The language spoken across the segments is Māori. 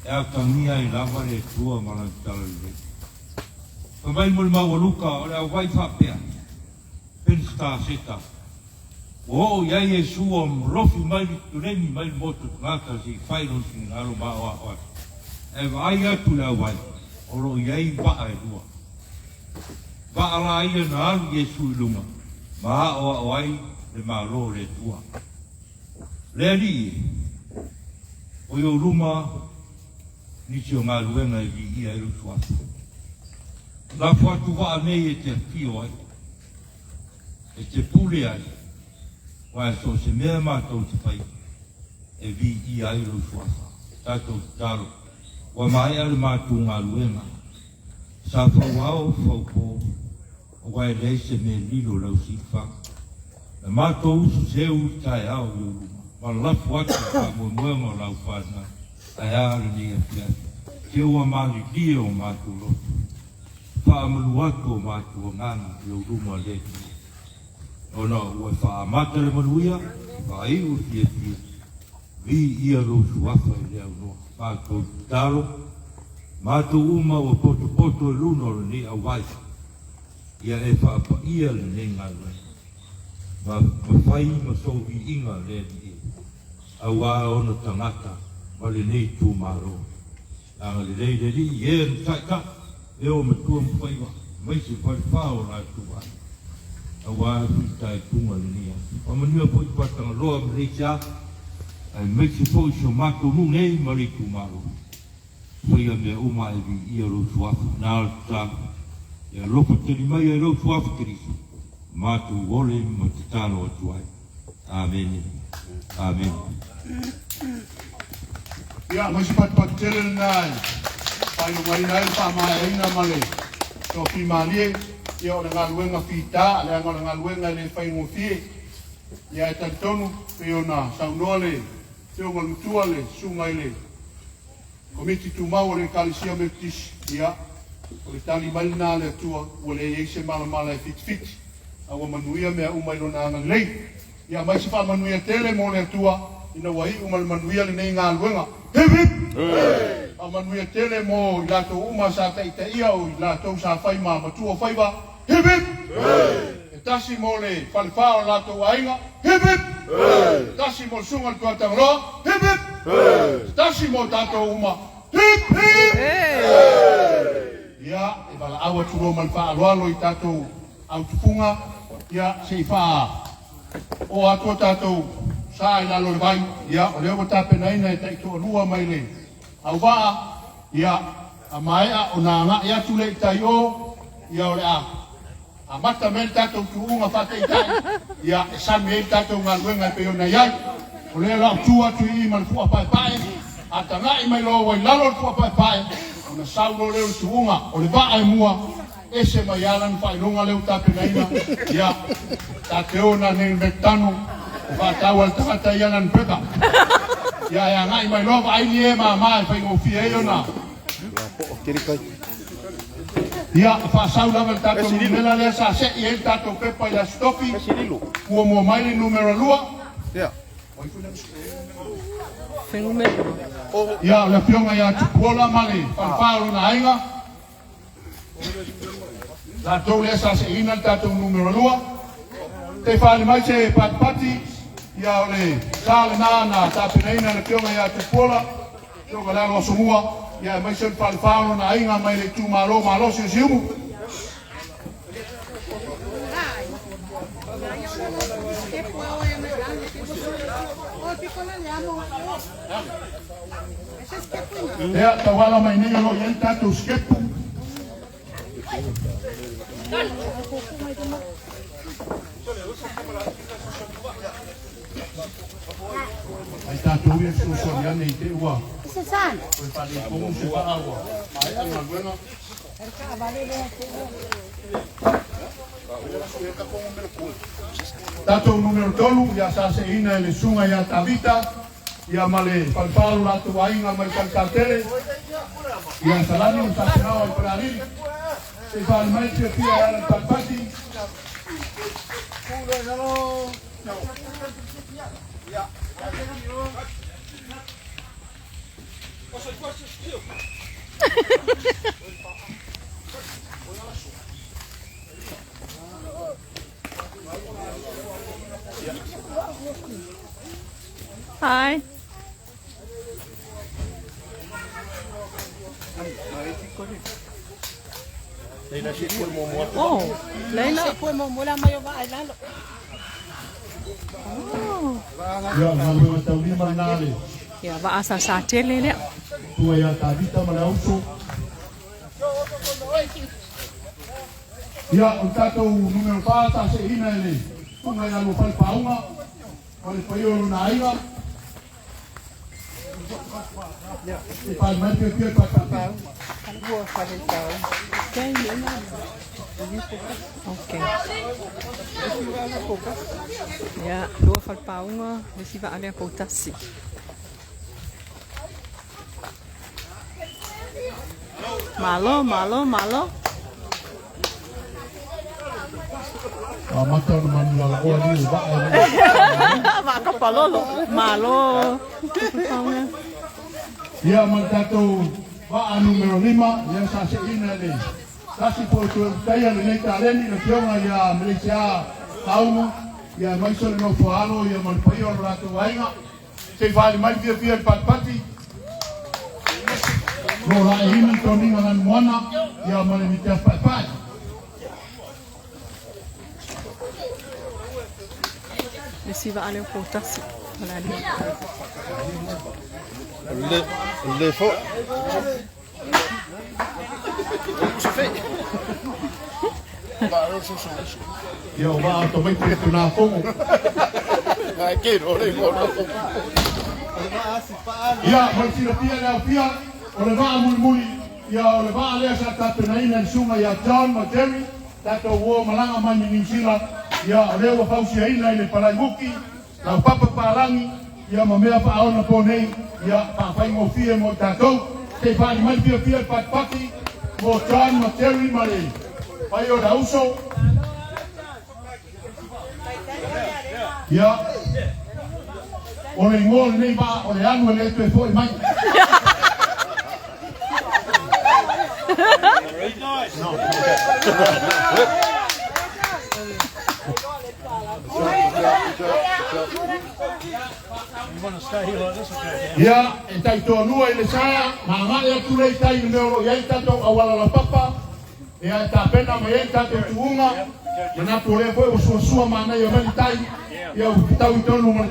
e a tangia I lava le tua malantala le. Pamai mo le mawaluka o le au wai whapea. Pensta seta. O iai e sua mrofi mai turemi mai motu ngata si whairon si ngaro mawa oa. E vai atu le au wai. Oro iai waa e lua. Waa la ia na alu Yesu ilunga. Maa oa oai le malo le tua. Le ali o yo luma nisi o Galuega I vi ia ilu suasa. La fuatu waa nei e te pio ai. E te pule ai. Wa so se mea mātou te pai. E vi ia ilu suasa. Tātou taro. Wa mai ale mātou Galuega. Sa whauao whaupo. O wai leise me lilo lau sifa. Na mātou usu seu tai au i uruma. Ma lafu atu ka muemuenga lau whana. Tai aare ni a pia. Ke ua mali lia o mātou lotu. Whaamalu atu o mātou o ngana i uruma leki. Ona ua whaamata le manuia. Whai u fia fia. Vi ia rosu wafa I lea unoa. Mātou taro. Mātou uma o poto poto e luno ni a waifa. Ia e whaapa ia le ne ngāwe. Ma whai ma sohi inga le ni e. Au a ona tangata, ma le nei tū maro. Anga le rei le li, e en taika, e o me tua mwhaiwa. Mai se whai whao la tūwa. Au a tai tunga le nia. O manua po I patanga roa me rei sia, ai mai se po I so mako nu nei ma le tū maro. Whai a mea uma e vi ia ro suafu, nā al tāku. Ia lopa teri mai e rau suafu Kirisu. Mātou wole ma te tāno atu ai. Amen. Amen. Ia, mai si pat tele nai. Pai no mai nai pa mai ina male. So fi malie, ia o Galuega fita, le ngo Galuega le fai mo fie. Ia ta tonu pe ona saunole, te o ngolutua le sungai le. Komiti tu mau le kalisia metis, ia. O le tali malina le tua, o le eise malamala e fit. Awa manuia mea umai lona anga lei. Ia mai si pa manuia tele mo le tua, ina wai umal manuia le nei Galuega. Hip hip! A manuia tele mo I lato uma sa Faata'ita'i o I lato sa fai ma matua faiva. Hip hip! E tasi mo le falifao lato ainga. Hip hip! Tasi mo sunga tua tangloa. Hip hip! Tasi mo tato uma. Hip hip! Ia, e wala awa turo malfa aloalo I tato au tupunga. Ia, se wha o ato tato sa I lalo le vai. Ia, o leo tape naina e taito lua mai le. Au waa, ia, a Mae'a o nā ngā ia tule I tai o. Ia o le a mata me tato tuunga Faata'ita'i. Ia, e sami e tato Galuega pe o na iai. O leo lau tua tu I malfua Paopao. A tangai mai lo wai lalo fua Paopao. Na saulo leo tuunga o le waa e mua ese mai alan whailonga leo tape naina ia ta te ona nei metano whatau al tangata I alan peka ia ngai mai loa aini e maa mai whai ngofia e ona ia whasau lama le tato numela lea sa se I el tato pepa I la stopi kua mua mai le numero lua ia le fionga ia tupola male Paopao na ainga la tau le sa se ina tatou numero lua te whale mai se patpati ia ole sale na tapeneina le fionga ia tupola toka lalo asomua ia mai se Paopao na ainga mai le tu malo se siumu Ia tawala mai nei lo yen tatou skepu. Ai tatou ia so nei te ua. Ese san. Foi para como se fa agua. Ai ana bueno. Tatou numero tolu ia sa se ina le sunga ia tavita. Ia male Paopao la tu ainga mai cartele. Ia salami un tapenao al parari. Se fa al mai se pia al palpati. Hi. Oh, Leila. Oh. Ya, ngaluenga taulima nale. Ya, baasa sa tele le. Tua ya tabita malauso. Ya, o tatou numero pata se ina ele. Tunga ya lo Paopao. Ole paio na aiga. E pai mai que Paopao. Okay. Ya, dua Faata'ita'i nga resiva ale Poutasi. Malo. Mata na manula o ni ba. Maka palolo. Malo. Ya, tatou va numero 5 ya sa se ina ele. Kasi po ito tayo na italeni na piyonga ya Malaysia taungo ya maisol no fualo ya malpayo rato wainga se vale mai via patpati no la hini toni ngan mona ya male mitia patpat Resiva ale Poutasi. Le fo. yo va to mai te na fongo Ai ke ro le mo. ya mai si pia o le va muli ya o le va ale sa ta na ina suma ya John Materi tato wo malanga mai ni Zealand ya le wa fausi ina ile palaimuki na papa parangi ya mamea pa ona ponei ya pa fai mo fie mo tato te pa mai fie patpati mo John Materi male pai o rauso ya o le ngol nei ba o le anu le te foi mai no ya entai to nua ile saya mama ya tule tai no ya tato awala la papa ya ta pena me ya tato tuunga na pole foi o sua mana ya mali tai ya tau to no mo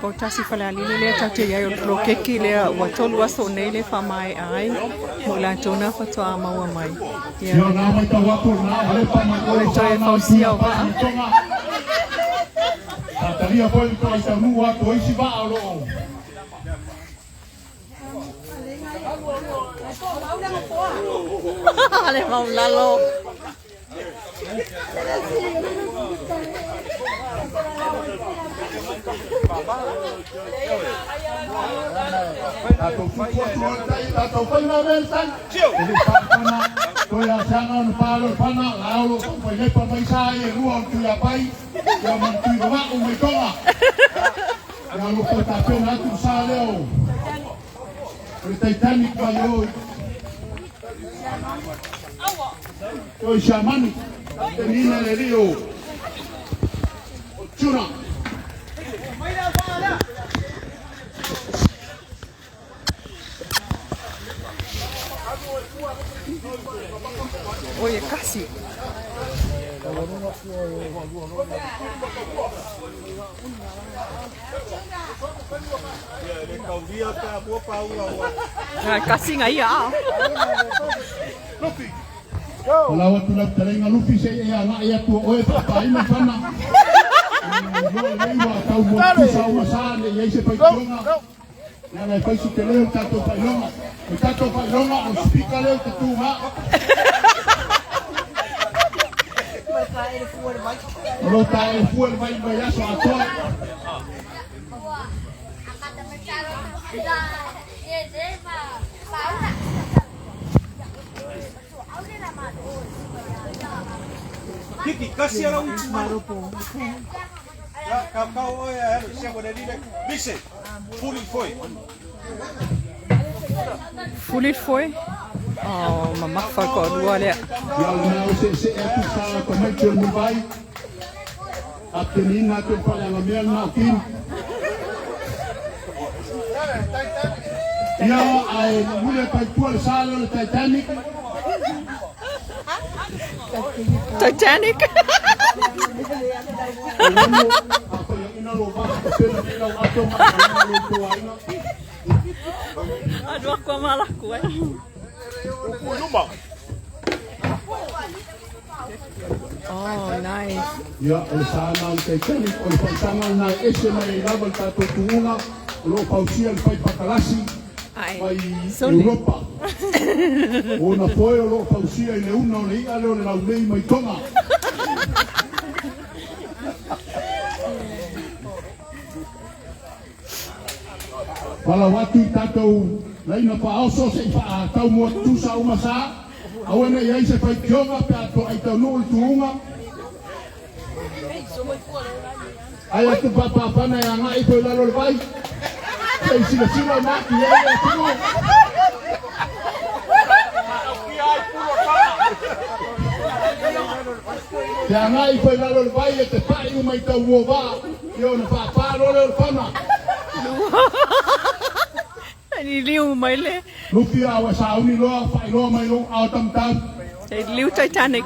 Poutasi fala lile le tate ya lo keki le watolu waso nei le fa mai ai mo la tona fa to ama wa mai ya na mai ta wa na ale pa ma ko le toe fausia o va Talia foi to ai ta nua to isi ba alo ale mau lalo tato foi na mensan ele pana to ya sanga no palo pana laulo foi le pa mai sai rua tu ya pai ya man tu va o me tonga ya lo ko ta pena tu sale o el Titanic vai hoy o chamani termina le rio chuna oye casi casi ngai ah Kalau waktu nak terenga lupi saya ya nak ya tu oi papa ini pana. Yo tahu mau pisau masane ya se pai longa. Ya na pai si teleo tato pai longa. Tato pai longa o speaker leo tu ha. Lo tae fuel vai vai so ato. Kiki, kasi ala última. Kau oi, se agora dire. Dice, puli foi. fulit foi. Oh, mamafa ko dua le. Ya na o se tu sa ko mai tu mu vai. Apenin na tu pala ngamel na kin. Ya ai mule pa tu al salo le Titanic. Titanic. Ako yung inaloba ko pero ilaw ato ma to ay na. Aduh aku malah kuat. Oh, nice. Ya, el sana ang Titanic o pagtangal na ese may labal tato tuunga lo pausia el pai pakalasi Ai. pai Soli. Europa. O na poe lo pausia ile una o le ale o le laulei mai tonga. Wala watu tatou laina pa oso se pa tau mo tu sa uma sa awena ia se pai kionga pe ato ai tau no tuunga ai atu papa pana ya nga ito lalo vai ai sila sila na ki ai tu ya nga ito lalo vai te pai uma ito wo va yo na papa lolo pana Ni liu mai le. Lupi awa sauni loa fai loa mai lo au tam tam. Jadi liu Titanic.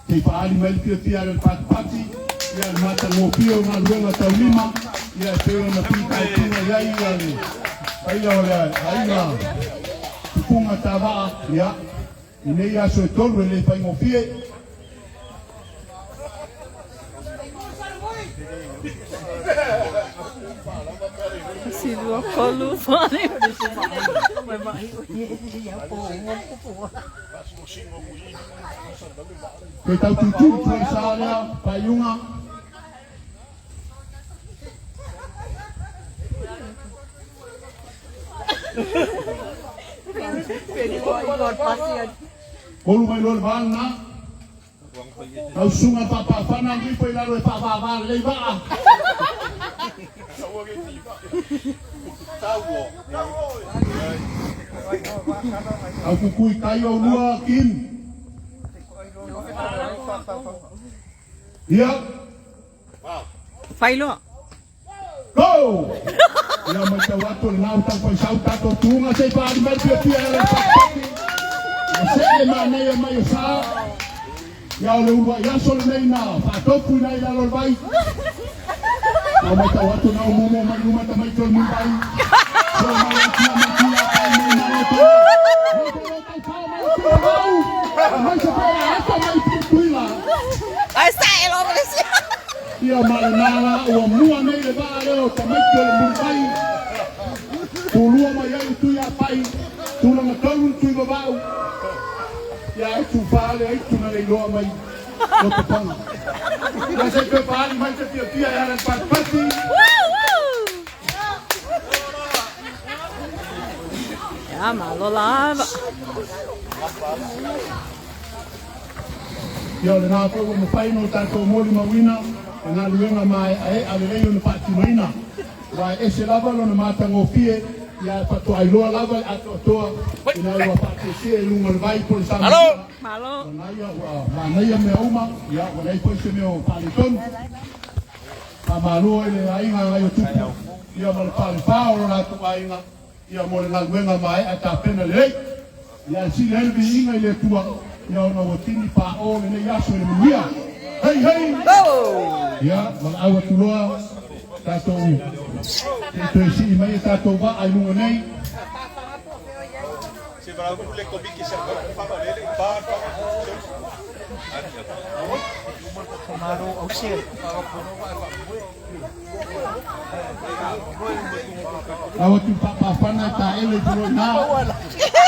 Te paali mai pia pia al Paopao ya mata mo pio na luenga tau lima ya pio na pita pia ya ia le. Ai ora ai na. Punga tava ya. Ine ya so tolu le pai mo pie. Si dua kolu fane. Ke tau tutu tui sārea paiunga. Kolu mai lor vana. Tau sunga papa fana ngi pai lalo e papa va le va. Aku kui kai o lua kim. Ya. Failo. Go! Ya mai tau atu na tau pai sau tato tunga sei pa di mer pia pia le pa. Se ma nei mai sa. Ya le ua ya sol nei na pa topu nei la lor vai. Ya mai tau atu na mo mai luma ta mai tol mu vai. So mai tia mai tia pai mai na to. Mai se pa ata mai tuila. Ai sai lo polisi. Ia malanala o mua nei le va leo ta mai tol mu vai. Tulua mai ai tu ya pai. Tula na tolu tu i babau. Ya tu vale ai tu na le loa mai. O te panga. Ya se pe pali mai te pia ya le Paopao. Ya malo lava. Yo le na ko mo pai no tato moli mawina na luenga mai ai ale le no pati maina. Wa ese lava lo na mata ngo pie ya pato ai loa lava ato toa ina wa pati se lunga vai por sa. Halo. Malo. Na ia me uma ya wa nei po se me o paliton. Pa malo ele ai nga ai tu. Ya mo Paopao na tu ai nga ya mo na luenga mai ata pena le. Ya si le vi inga ile tua. Ya na wotini pa o le yaso le muia. Hey hey. Ya mal awa tuloa tato. Tato si mai tato va ai lunga nei. Se para algo le comí que se para ele para Tomaro au se. Awa tu papa fana ta ele tulo na.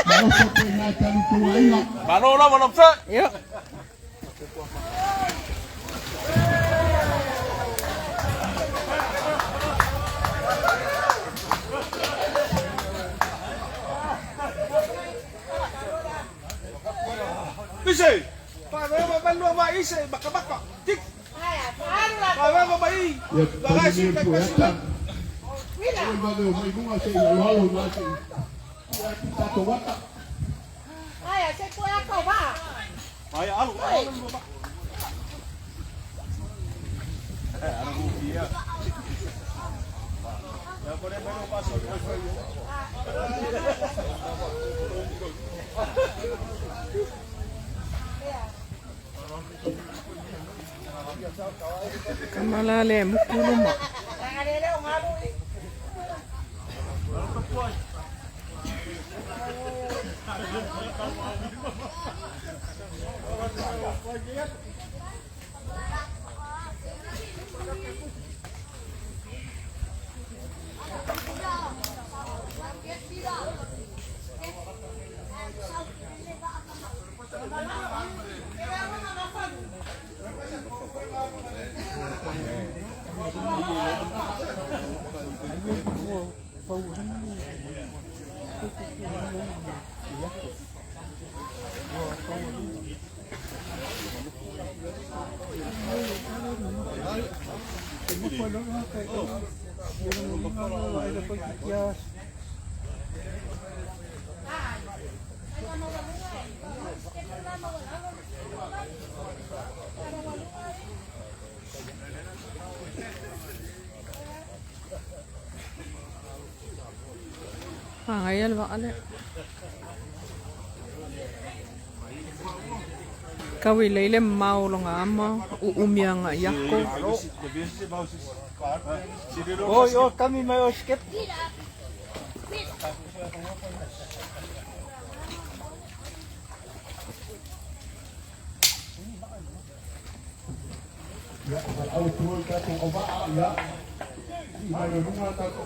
Ma o so pe na talu tu ai nga. Mano la mano fa. Yo. Bise. Para ver va lo va ise baka baka. Tik. Para ver va Ya tani ni po yata. Oi bago mai bunga se ya halo na se. Ya kita to wata. Ai, se ko ya ka ba. Ai, alu. Ana bufia. Ya pone menos paso. Kamalale mupuluma. Ayal vale. Kawi leile mau longa ama umianga yako. Oh, kami may skip. Ya, au tuoi ka to oba ya. Mai no bunga ta to.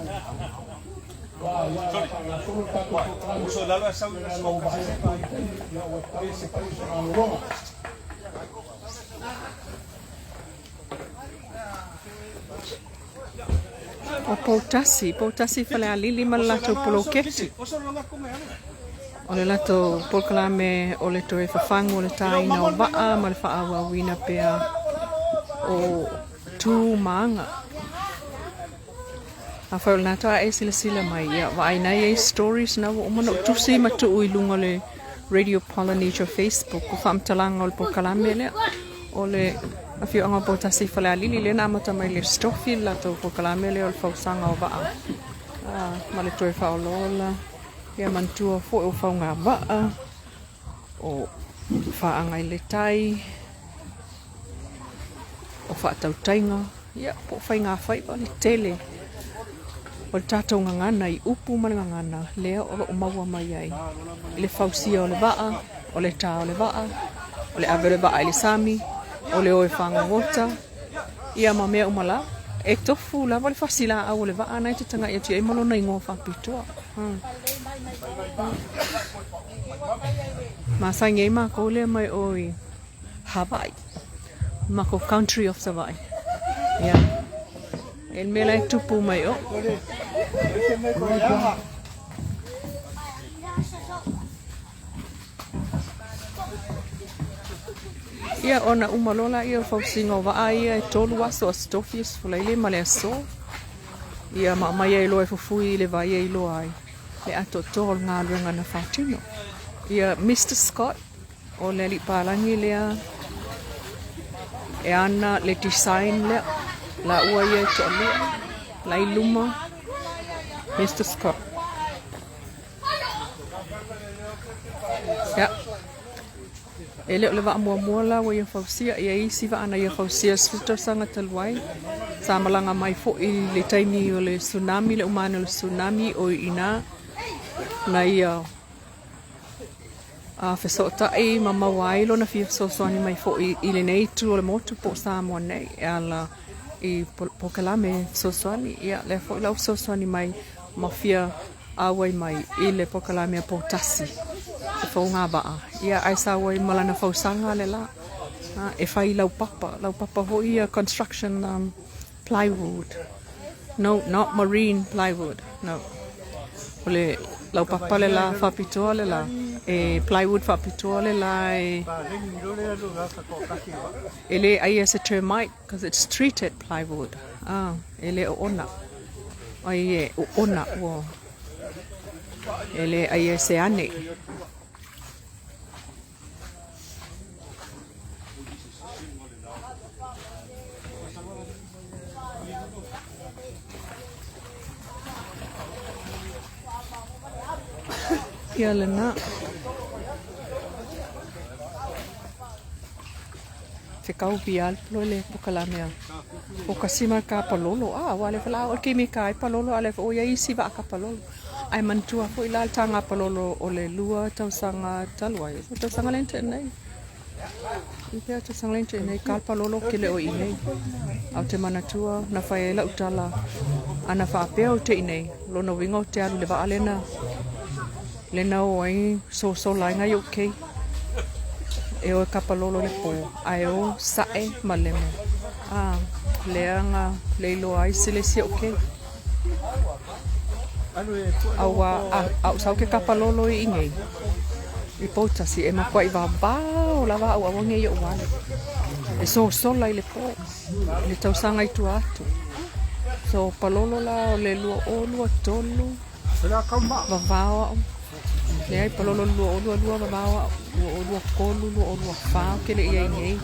Uso lalo sa O Poutasi fale alili malato polo keti. O le lato polkalame o le toe fafangu o le taina o vaa ma le faawa wina pea o tu maanga. A whao nata e sila mai ia wa aina e stories na wa umana tusi matu uilunga le Radio Polynesia Facebook ko whamtalanga o le polkalame lea o le a whio anga Poutasi whale alili le na mata mai le stofi lato polkalame lea o le whausanga o vaa ma le toe whao lola ia mantua fo o whao ngā vaa o whaanga i le tai o Faata'ita'i ia po whai ngā whai pa le tele o le tātou ngangana i upu ma le ngangana lea o lo maua mai ai i le whausia o le vaa o le tā o le vaa o le ave le vaa i le sami o le oe whangangota ia ma mea umala e tofu la wale fasila au le vaa nai te tanga ia tia i malona i ngō whapitoa ma sainga i mako lea mai oi Hawaii mako country of Hawaii ia el mela e tupu mai o ia ona umalola ia fausinga o vaa ia e tolu aso a stofies fulaile ma le aso ia ma mai e loe fufui le vai e loe ai le ato tol ngā luenga na whatino ia Mr. Scott o le li palangi lea e ana le design lea la ua ia e toa la iluma Mr. Scott ia e leo le vaa mua la wa ia fausia ia isi va ana ia fausia sfuta sanga talwai sa malanga mai fo i le taimi o le tsunami le umana le tsunami o ina na ia a Faata'ita'i mama wailo na fi soani mai fo i le nei tu o le motu po Samoan nei ala i pokalame soani ia le fo la soani mai mafia awai mai i le pokalame Poutasi e fo nga ba ia ai sa wai malana fo sanga le la e fai lau papa ho ia construction plywood no not marine plywood no ole lau papa le la whapitoa le la. E plywood whapitoa le la e... Ele ai as a termite, because it's treated plywood. Ah, ele o ona. Ai e o ona o. Ele ai se ane. Ia lena. Te kau pial plo le pokalamea. O kasima ka palolo. Ah, wale fala o kimi ka palolo ale o ia isi ba ka palolo. Ai mantua fo ila tanga palolo o le lua tau sanga talua. Tau sanga lente nei. Ipea tau sanga lente nei ka palolo kele o inei. Au te manatua na fai la utala. Ana fa pea o te inei. Lona winga o te alu le ba alena. Lena o ai so lainga yo kei. E o kapalolo le po. Ai o sae malemo. Ah, leanga leilo ai silesi o kei. Au sau ke kapalolo i ingei. I Poutasi e makwai wa bao lava au awange yo wale. E so lai le po. Le tausanga i tu atu. So palolo la o le lua o lua tolu. Va vao. Le ai palolo lua vavawa lua kolu lua whao kele ia ingei.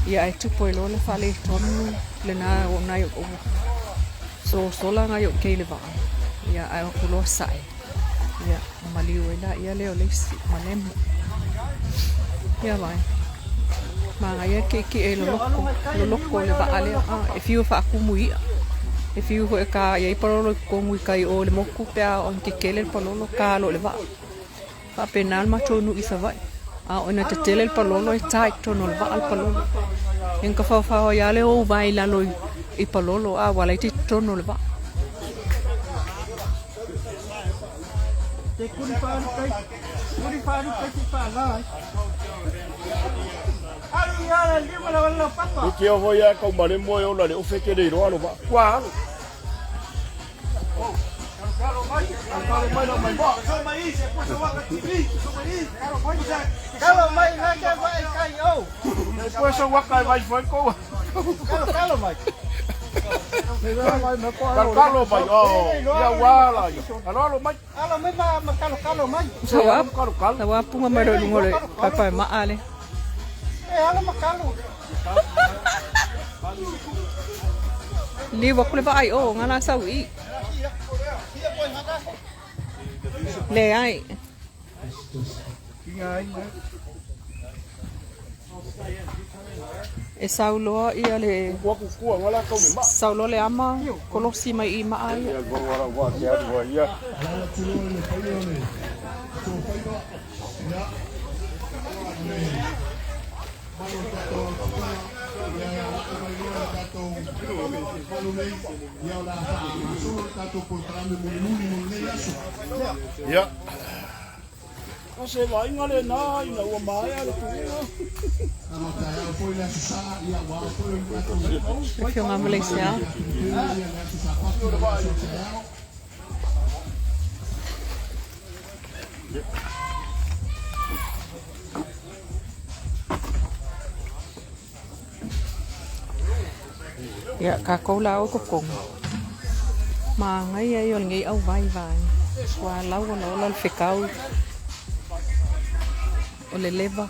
Ia e tupo e lo le whale tonu le na o nai o so la ngai o kei le vaa. Ia ai o kuloa sae. Ia maliu e la ia leo leisi malemu. Ia vai. Maa ia ke e lo loko le vaa leo. E fiu wha akumu ia. E fiu ho e ka iai palolo kongu i kai o le moku pea o nke kele le palolo ka lo le vaa. Wha penal ma tonu i sa vai. O ina te tele le palolo e tai tono le vaa le palolo. Enka whawhao ia le o vai lalo i palolo wala i te tono le vaa. Te kuri wharu kai te whanai. Ari ala lima la wala papa. O ke o ia kau mare mo o la le o feke de ro alo ba. Kwa. Kalo mai no mai ba. So mai se po so wa ka TV. So mai. Kalo mai na ke vai kai o. Después so wa kai vai foi ko. Kalo mai. Kalo mai o. Ya wala. Alo mai. Alo mai ma kalo mai. Sawa punga maro lungole papa maale. Ala makalo. Li wakule ba ai o ngana sau i. Le ai. E sauloa ia le saulo le ama kolosi mai i mai. Ya. Ose vai ngale na ina o mai ale tu. Porque uma Malaysia. Ya kakau lau ko kong. Mà ngay ai on ngai au vai vai. Wa lau no lal ficau. O le leva.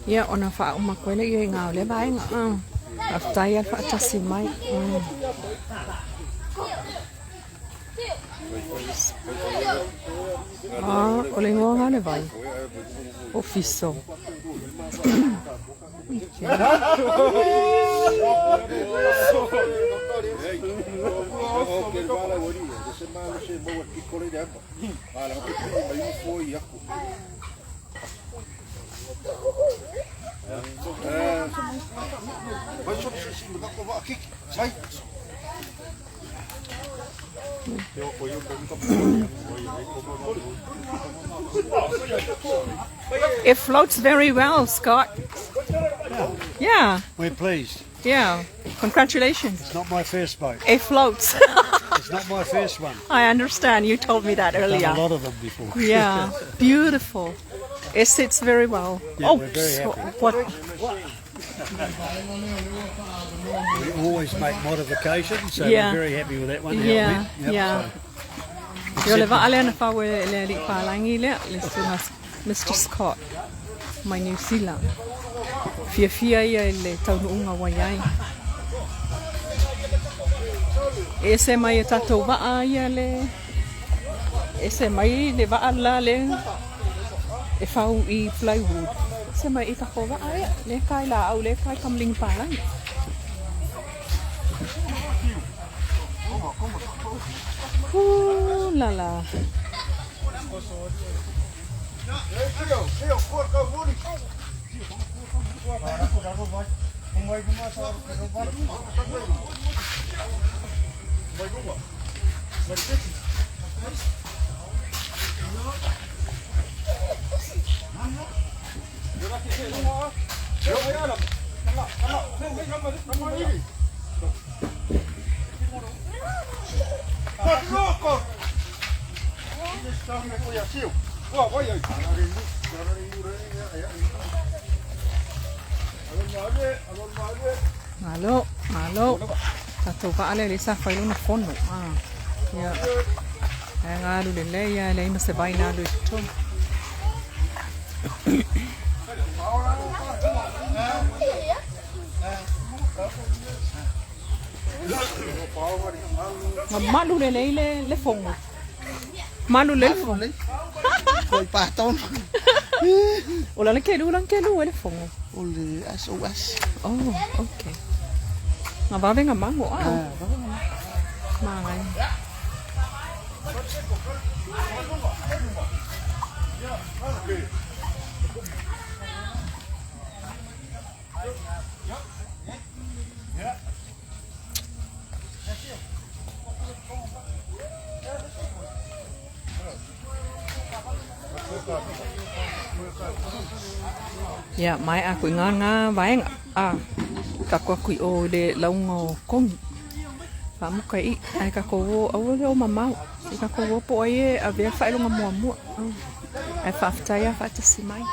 Ya ona fa uma koile ye ngau le bai nga. Aftai al Faata'ita'i mai. Ole ngoa le bai. Ofiso. It floats very well, Scott. Yeah. We're pleased. Yeah. Congratulations. It's not my first boat. It floats. It's not my first one. I understand. You told me that I've earlier. done a lot of them before. Yeah. Beautiful. It sits very well. Yeah, we're very happy. What? We always make modifications, so Yeah. we're very happy with that one. Yeah. Yep, Yeah. so- Yo le va ale na fa we le li palangi le suna Mr. Scott my New Zealand. Fia ia le taunu unga waiai. Ese mai e tatou waa ia le. Ese mai le waa la le. E fau I plywood. Ese mai I tako waa ia. Le kai la au le kai kamling palangi. Ooh la la. Malo. Tatou ka ale le sa fai luna fono. Ya. Nga lu le ya le ina se vai na lu to. Malu le fongo. Malu le fongo. Koi paton. Ola le kelu le fongo. Ole as. Oh, okay. Nga ba nga mango Mangai. Ya, mai aku nga vai ka kui o le laungo kong. Fa mo kai ai ka ko o le o mamau. Ka ko po ai a ve fa lo nga mo. Ai fa Faata'ita'i fa te simai.